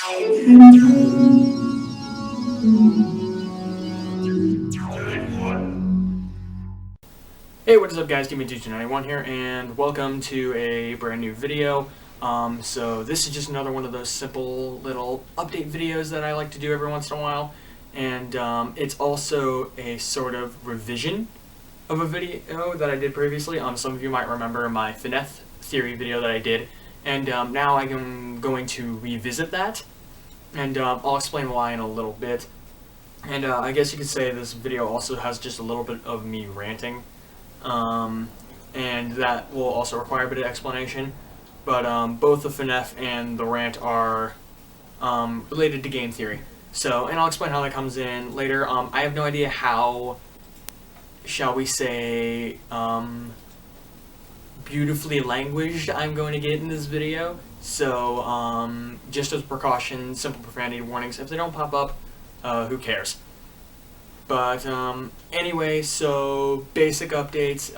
Hey, what is up guys, Team291 here, and welcome to a brand new video. So this is just another one of those simple little update videos that I like to do every once in a while, and it's also a sort of revision of a video that I did previously. Some of you might remember my finesse theory video that I did, and now I am going to revisit that, and I'll explain why in a little bit. And I guess you could say this video also has just a little bit of me ranting. And that will also require a bit of explanation. But both the FNF and the Rant are related to game theory. So, and I'll explain how that comes in later. I have no idea how, shall we say, beautifully languaged I'm going to get in this video. So, just as precaution, simple profanity warnings. If they don't pop up, who cares? But anyway, so basic updates.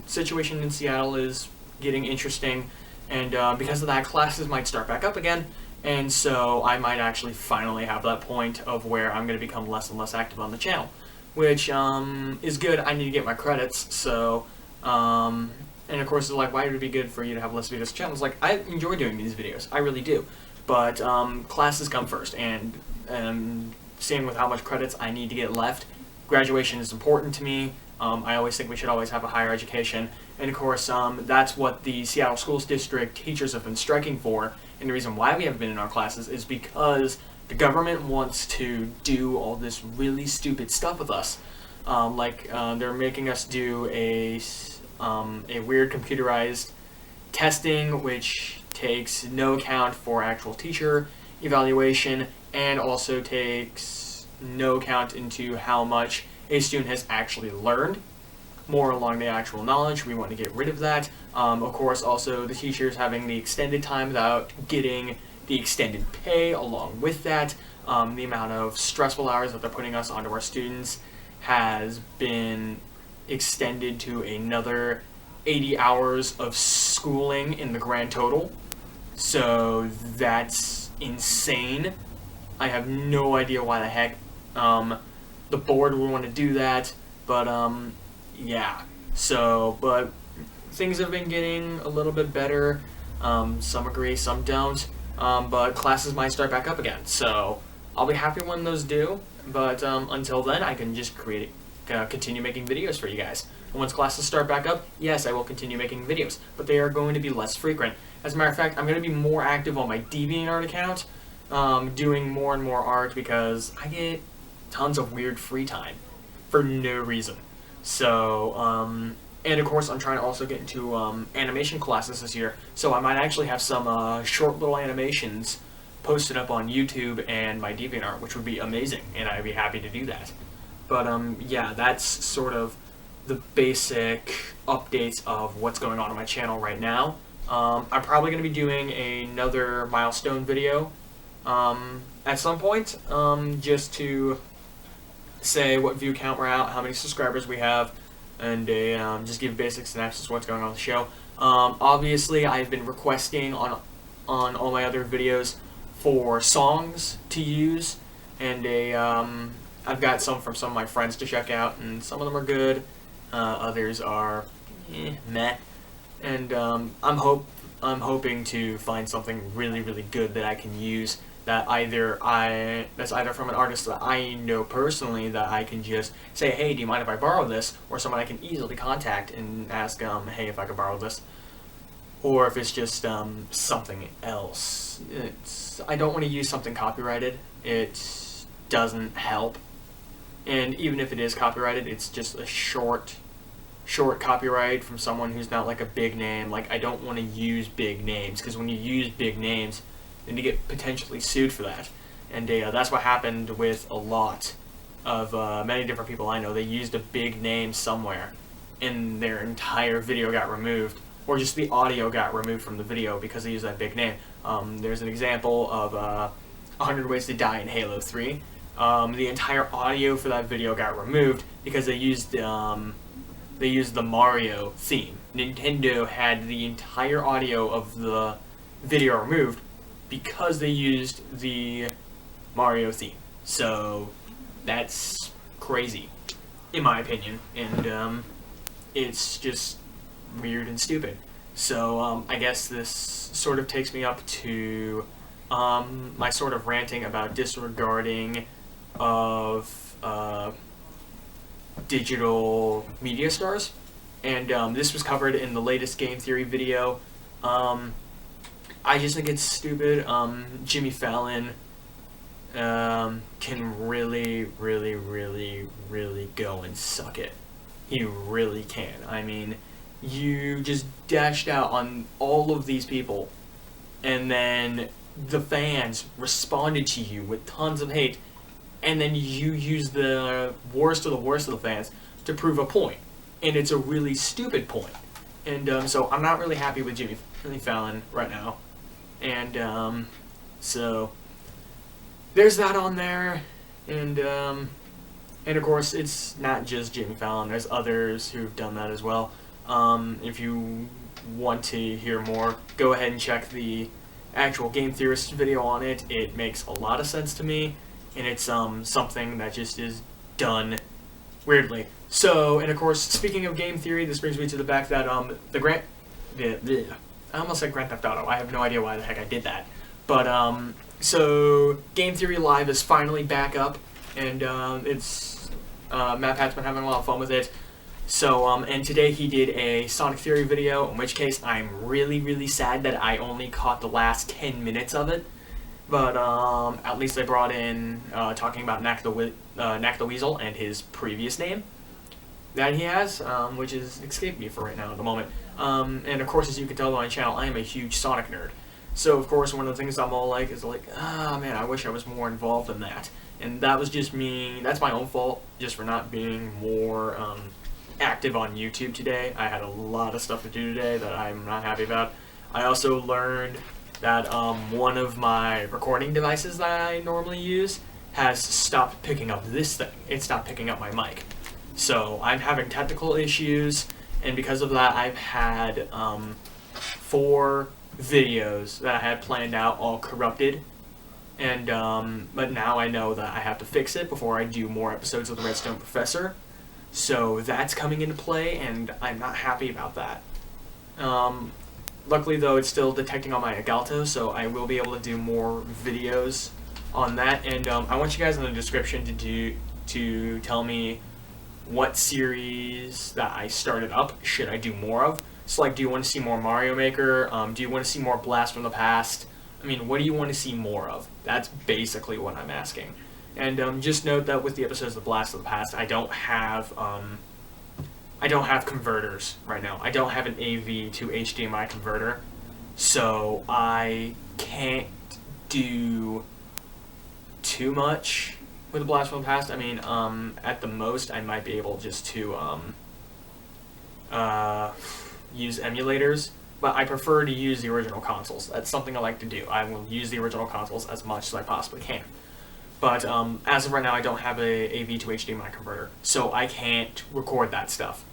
Situation in Seattle is getting interesting, and because of that, classes might start back up again, and so I might actually finally have that point of where I'm going to become less and less active on the channel, which is good. I need to get my credits, so and of course, it's like, why would it be good for you to have less videos on the channel? It's like, I enjoy doing these videos, I really do, but classes come first, and seeing with how much credits I need to get left, graduation is important to me. I always think we should always have a higher education, and of course that's what the Seattle Schools District teachers have been striking for, and the reason why we haven't been in our classes is because the government wants to do all this really stupid stuff with us. They're making us do a weird computerized testing which takes no account for actual teacher evaluation, and also takes no account into how much a student has actually learned, more along the actual knowledge. We want to get rid of that. Of course, also the teachers having the extended time without getting the extended pay along with that. The amount of stressful hours that they're putting us onto our students has been extended to another 80 hours of schooling in the grand total. So that's insane. I have no idea why the heck the board would want to do that, but yeah. So, but things have been getting a little bit better. Some agree, some don't. But classes might start back up again. So I'll be happy when those do. But until then, I can just continue making videos for you guys. And once classes start back up, yes, I will continue making videos, but they are going to be less frequent. As a matter of fact, I'm going to be more active on my DeviantArt account, doing more and more art because I get tons of weird free time for no reason. So, and of course, I'm trying to also get into animation classes this year, so I might actually have some short little animations posted up on YouTube and my DeviantArt, which would be amazing, and I'd be happy to do that. But yeah, that's sort of the basic updates of what's going on my channel right now. I'm probably going to be doing another milestone video at some point, just to say what view count we're at, how many subscribers we have, and just give basic synopsis of what's going on with the show. Obviously, I've been requesting on all my other videos for songs to use, and I've got some from some of my friends to check out, and some of them are good, others are meh, and I'm hoping to find something really good that I can use, that's either from an artist that I know personally, that I can just say, hey, do you mind if I borrow this, or someone I can easily contact and ask, hey, if I could borrow this, or if it's just something else. I don't want to use something copyrighted. It doesn't help, and even if it is copyrighted, it's just a short copyright from someone who's not like a big name. Like, I don't want to use big names, because when you use big names, then you get potentially sued for that. And that's what happened with a lot of many different people I know. They used a big name somewhere, and their entire video got removed, or just the audio got removed from the video because they used that big name. There's an example of 100 Ways to Die in Halo 3. The entire audio for that video got removed because they used the Mario theme. Nintendo had the entire audio of the video removed because they used the Mario theme. So that's crazy, in my opinion, and it's just weird and stupid. So I guess this sort of takes me up to my sort of ranting about disregarding of digital media stars, and this was covered in the latest game theory video. I just think it's stupid. Jimmy Fallon can really, really, really, really go and suck it. He really can. I mean, you just dashed out on all of these people, and then the fans responded to you with tons of hate, and then you use the worst of the fans to prove a point, and it's a really stupid point. And so I'm not really happy with Jimmy Fallon right now, and so there's that on there, and of course it's not just Jimmy Fallon. There's others who've done that as well. If you want to hear more, go ahead and check the actual Game Theorist video on it. It makes a lot of sense to me, and it's something that just is done weirdly. So, and of course, speaking of game theory, this brings me to the fact that I almost said Grand Theft Auto. I have no idea why the heck I did that. But so Game Theory Live is finally back up, and it's Matt Pat's been having a lot of fun with it. So, and today he did a Sonic Theory video, in which case I'm really, really sad that I only caught the last 10 minutes of it. But at least they brought in talking about Knack the Weasel and his previous name that he has, which has escaped me for right now at the moment. And of course, as you can tell on my channel, I am a huge Sonic nerd. So, of course, one of the things I'm all like is like, man, I wish I was more involved in that. And that was just me, that's my own fault, just for not being more active on YouTube today. I had a lot of stuff to do today that I'm not happy about. I also learned that one of my recording devices that I normally use has stopped picking up this thing. It stopped picking up my mic. So I'm having technical issues, and because of that, I've had 4 videos that I had planned out all corrupted. And but now I know that I have to fix it before I do more episodes of the Redstone Professor. So that's coming into play, and I'm not happy about that. Luckily, though, it's still detecting on my Agalto, so I will be able to do more videos on that. And I want you guys in the description to tell me what series that I started up should I do more of. So, like, do you want to see more Mario Maker? Do you want to see more Blast from the Past? I mean, what do you want to see more of? That's basically what I'm asking. And just note that with the episodes of Blast of the Past, I don't have converters right now. I don't have an AV to HDMI converter, so I can't do too much with Blast from the Past. I mean, at the most, I might be able just to use emulators, but I prefer to use the original consoles. That's something I like to do. I will use the original consoles as much as I possibly can. But as of right now, I don't have a AV to HDMI converter, so I can't record that stuff.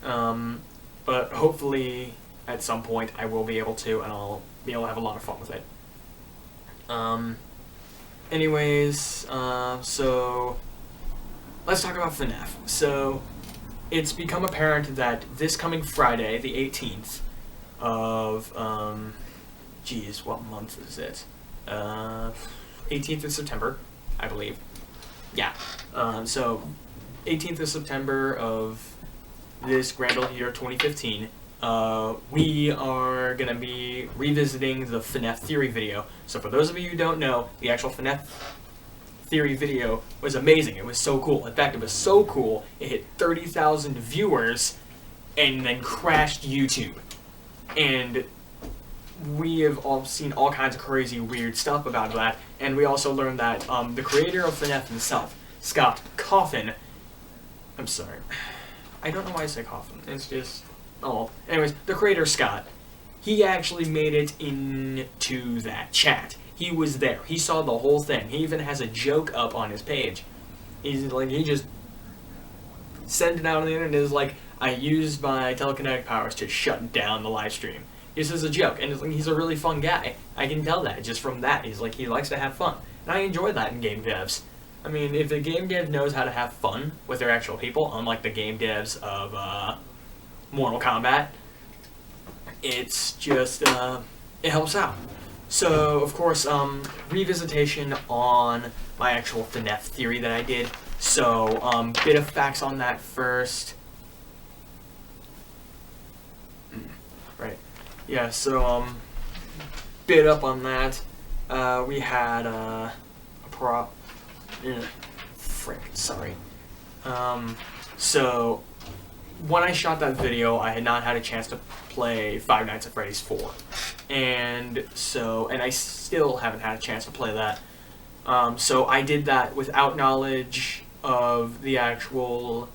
But hopefully, at some point, I will be able to, and I'll be able to have a lot of fun with it. Anyways, so let's talk about FNAF. So it's become apparent that this coming Friday, the 18th of, what month is it? 18th of September, I believe. Yeah. So 18th of September of this grand old year 2015, we are going to be revisiting the FNAF Theory video. So for those of you who don't know, the actual FNAF Theory video was amazing. It was so cool. In fact, it was so cool, it hit 30,000 viewers and then crashed YouTube. And we have all seen all kinds of crazy, weird stuff about that. And we also learned that the creator of FNAF himself, Scott Coffin, I'm sorry, I don't know why I say Coffin. It's just, oh. Anyways, the creator, Scott, he actually made it into that chat. He was there. He saw the whole thing. He even has a joke up on his page. He's like, he just sent it out on the internet. It's like, I used my telekinetic powers to shut down the live stream. He's just a joke, and he's a really fun guy. I can tell that just from that. He likes to have fun, and I enjoy that in game devs. I mean, if the game dev knows how to have fun with their actual people, unlike the game devs of Mortal Kombat, it's just it helps out. So, of course, revisitation on my actual FNAF theory that I did. So, bit of facts on that first. Right. Yeah, so, bit up on that. We had a prop. Frick, sorry. So, when I shot that video, I had not had a chance to play Five Nights at Freddy's 4. And I still haven't had a chance to play that. So I did that without knowledge of the actual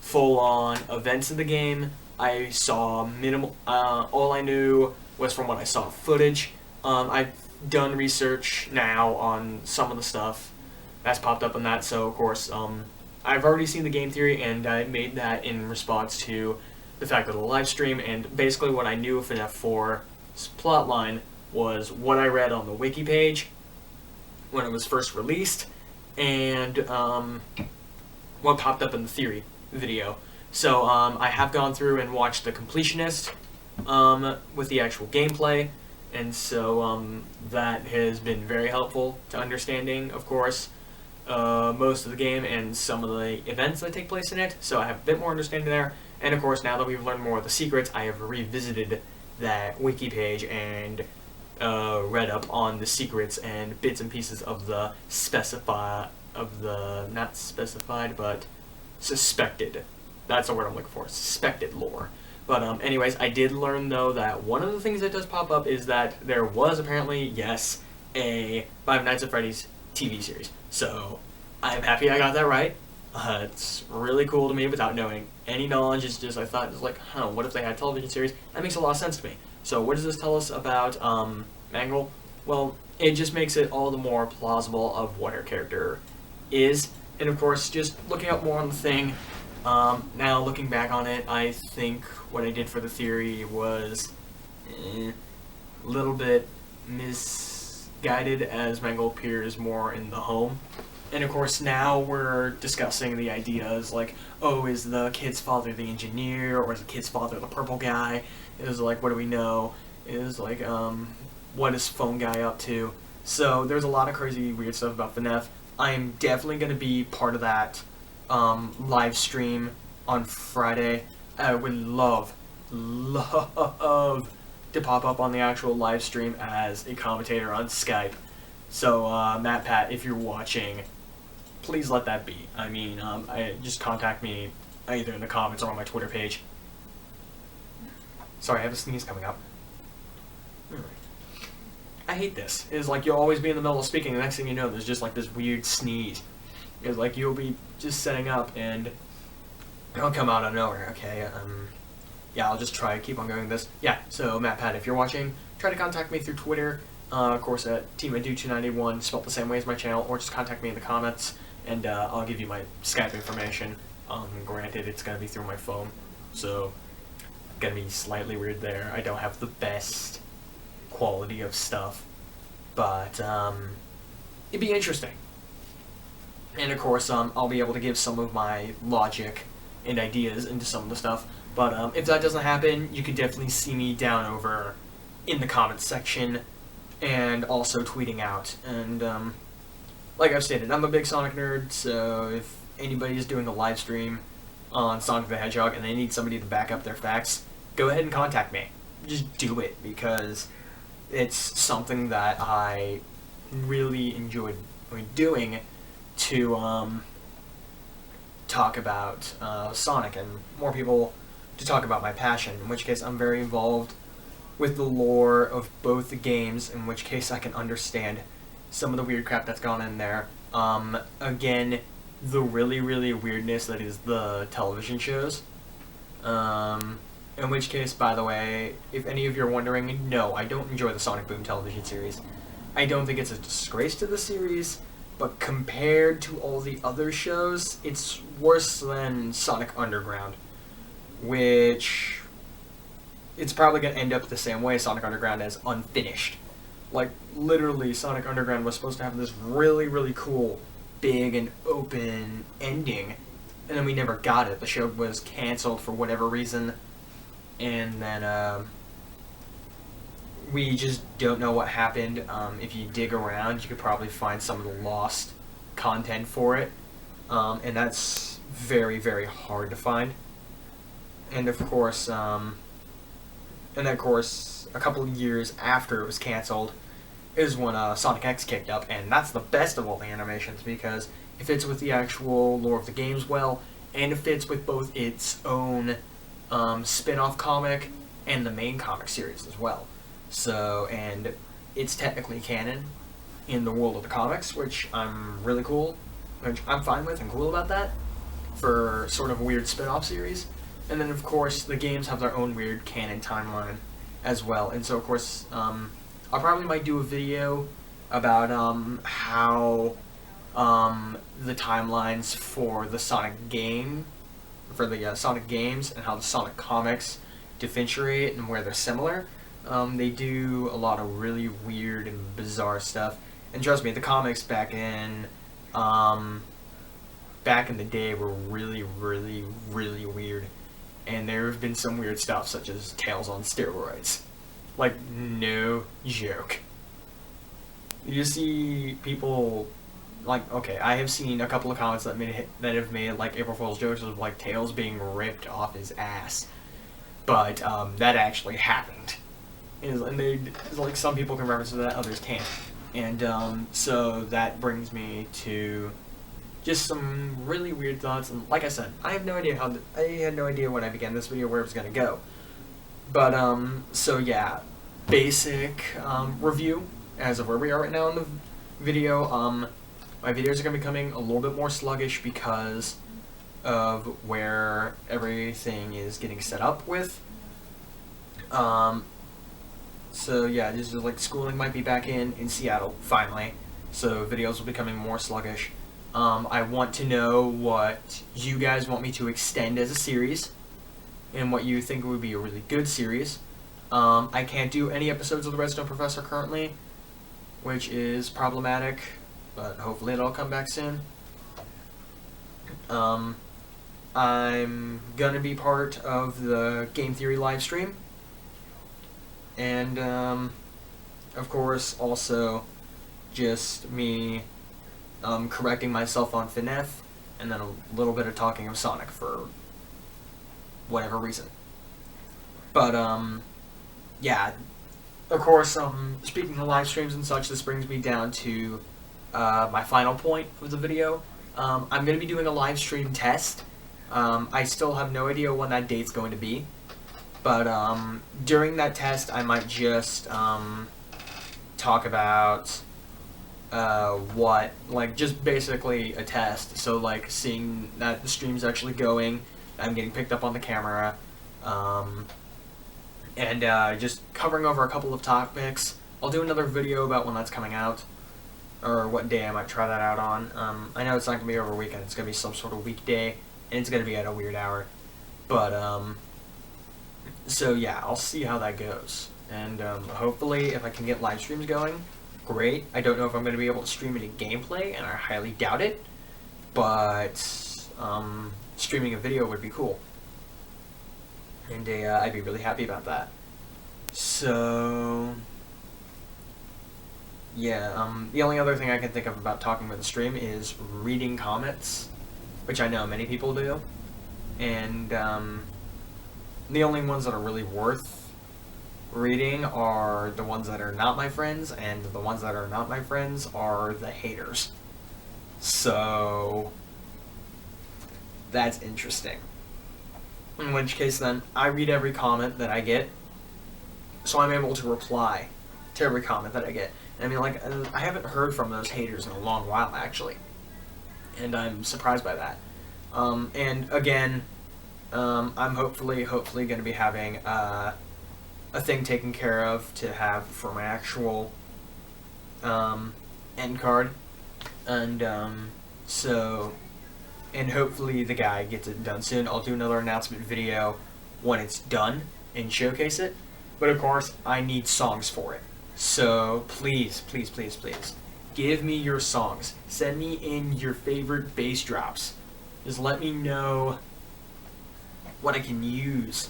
full-on events of the game. I saw minimal, all I knew was from what I saw footage. I've done research now on some of the stuff that's popped up on that, so of course, I've already seen the game theory, and I made that in response to the fact of the live stream, and basically what I knew of FNAF 4's plotline was what I read on the wiki page when it was first released, and what popped up in the theory video. So I have gone through and watched The Completionist with the actual gameplay, and so that has been very helpful to understanding, of course, most of the game and some of the events that take place in it, so I have a bit more understanding there. And of course, now that we've learned more of the secrets, I have revisited that wiki page and read up on the secrets and bits and pieces of the not specified, but suspected. That's the word I'm looking for. Suspected lore. But anyways, I did learn though that one of the things that does pop up is that there was apparently, yes, a Five Nights at Freddy's TV series. So I'm happy I got that right. It's really cool to me without knowing any knowledge. It's just, I thought, it was like, what if they had a television series? That makes a lot of sense to me. So what does this tell us about Mangle? Well, it just makes it all the more plausible of what her character is. And of course, just looking up more on the thing, now looking back on it, I think what I did for the theory was a little bit misguided, as Mangle appears more in the home. And of course, now we're discussing the ideas like, oh, is the kid's father the engineer, or is the kid's father the purple guy? It was like, what do we know? It was like, what is phone guy up to? So there's a lot of crazy, weird stuff about FNAF. I'm definitely going to be part of that live stream on Friday. I would love to pop up on the actual live stream as a commentator on Skype. So, Matt Pat, if you're watching, please let that be. I mean, just contact me either in the comments or on my Twitter page. Sorry, I have a sneeze coming up. I hate this. It's like you'll always be in the middle of speaking, the next thing you know, there's just like this weird sneeze. It's like you'll be just setting up and it'll come out of nowhere. Okay, yeah, I'll just try to keep on going with this. Yeah, so Matt Pat, if you're watching, try to contact me through Twitter. Of course, at TeamAdu291, spelled the same way as my channel, or just contact me in the comments, and I'll give you my Skype information. Granted, it's going to be through my phone, so going to be slightly weird there. I don't have the best quality of stuff, but it'd be interesting. And of course, I'll be able to give some of my logic and ideas into some of the stuff, but if that doesn't happen, you can definitely see me down over in the comments section, and also tweeting out. And like I've stated, I'm a big Sonic nerd, so if anybody is doing a live stream on Sonic the Hedgehog and they need somebody to back up their facts, go ahead and contact me. Just do it, because it's something that I really enjoyed doing, to talk about Sonic, and more people to talk about my passion, in which case I'm very involved with the lore of both the games, in which case I can understand some of the weird crap that's gone in there. Again, the really, really weirdness that is the television shows. In which case, by the way, if any of you are wondering, no, I don't enjoy the Sonic Boom television series. I don't think it's a disgrace to the series, but compared to all the other shows, it's worse than Sonic Underground, which it's probably going to end up the same way Sonic Underground as unfinished. Like, literally, Sonic Underground was supposed to have this really, really cool, big and open ending, and then we never got it. The show was canceled for whatever reason, and then we just don't know what happened. If you dig around, you could probably find some of the lost content for it, and that's very, very hard to find. And of course, a couple of years after it was canceled is when Sonic X kicked up, and that's the best of all the animations because it fits with the actual lore of the games well, and it fits with both its own spin-off comic and the main comic series as well. So, and it's technically canon in the world of the comics, which I'm really cool, which I'm fine with and cool about that for sort of a weird spin-off series. And then, of course, the games have their own weird canon timeline as well. And so, of course, I probably might do a video about how the timelines for the Sonic game, for the Sonic games, and how the Sonic comics differentiate and where they're similar. They do a lot of really weird and bizarre stuff. And trust me, the comics back in the day were really, really, really weird. And there have been some weird stuff, such as Tails on steroids. Like, no joke. You see people, like, okay, I have seen a couple of comments that have made, like, April Fool's jokes of, like, Tails being ripped off his ass. But, that actually happened. And like, some people can reference to that, others can't. And, so that brings me to just some really weird thoughts, and like I said, I had no idea when I began this video where it was gonna go. But so yeah, basic review as of where we are right now in the video. My videos are gonna be becoming a little bit more sluggish because of where everything is getting set up with. So yeah, just like schooling might be back in Seattle finally, so videos will be becoming more sluggish. I want to know what you guys want me to extend as a series, and what you think would be a really good series. I can't do any episodes of The Redstone Professor currently, which is problematic, but hopefully it'll come back soon. I'm gonna be part of the Game Theory live stream, and of course also just me correcting myself on FNF, and then a little bit of talking of Sonic for whatever reason. But, yeah, of course, speaking of live streams and such, this brings me down to my final point of the video. I'm going to be doing a live stream test. I still have no idea when that date's going to be, but during that test, I might just talk about just basically a test, so like seeing that the stream's actually going, I'm getting picked up on the camera, and just covering over a couple of topics. I'll do another video about when that's coming out, or what day I might try that out on. I know it's not going to be over a weekend, it's going to be some sort of weekday, and it's going to be at a weird hour, but so yeah, I'll see how that goes, and hopefully if I can get live streams going, great. I don't know if I'm going to be able to stream any gameplay, and I highly doubt it, but streaming a video would be cool, and I'd be really happy about that. So yeah, the only other thing I can think of about talking with the stream is reading comments, which I know many people do, and the only ones that are really worth reading are the ones that are not my friends, and the ones that are not my friends are the haters. So that's interesting. In which case then, I read every comment that I get, so I'm able to reply to every comment that I get. And I mean, like, I haven't heard from those haters in a long while, actually, and I'm surprised by that. And again, I'm hopefully going to be having a thing taken care of to have for my actual end card, and and hopefully the guy gets it done soon. I'll do another announcement video when it's done, and showcase it. But of course, I need songs for it. So please, please, please, please, give me your songs. Send me in your favorite bass drops. Just let me know what I can use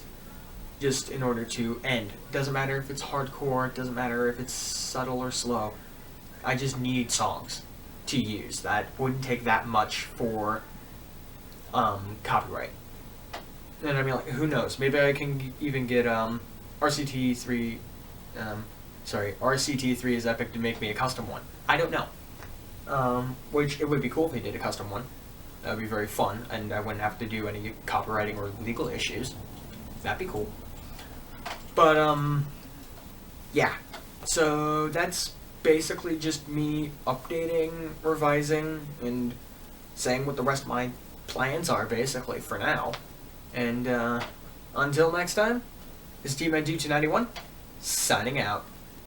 just in order to end. Doesn't matter if it's hardcore, doesn't matter if it's subtle or slow. I just need songs to use. That wouldn't take that much for copyright. And I mean, like, who knows? Maybe I can even get RCT3. RCT3 is epic to make me a custom one. I don't know. Which it would be cool if they did a custom one. That would be very fun, and I wouldn't have to do any copywriting or legal issues. That'd be cool. But yeah. So that's basically just me updating, revising, and saying what the rest of my plans are, basically, for now. And until next time, this is Team Ed 291, signing out.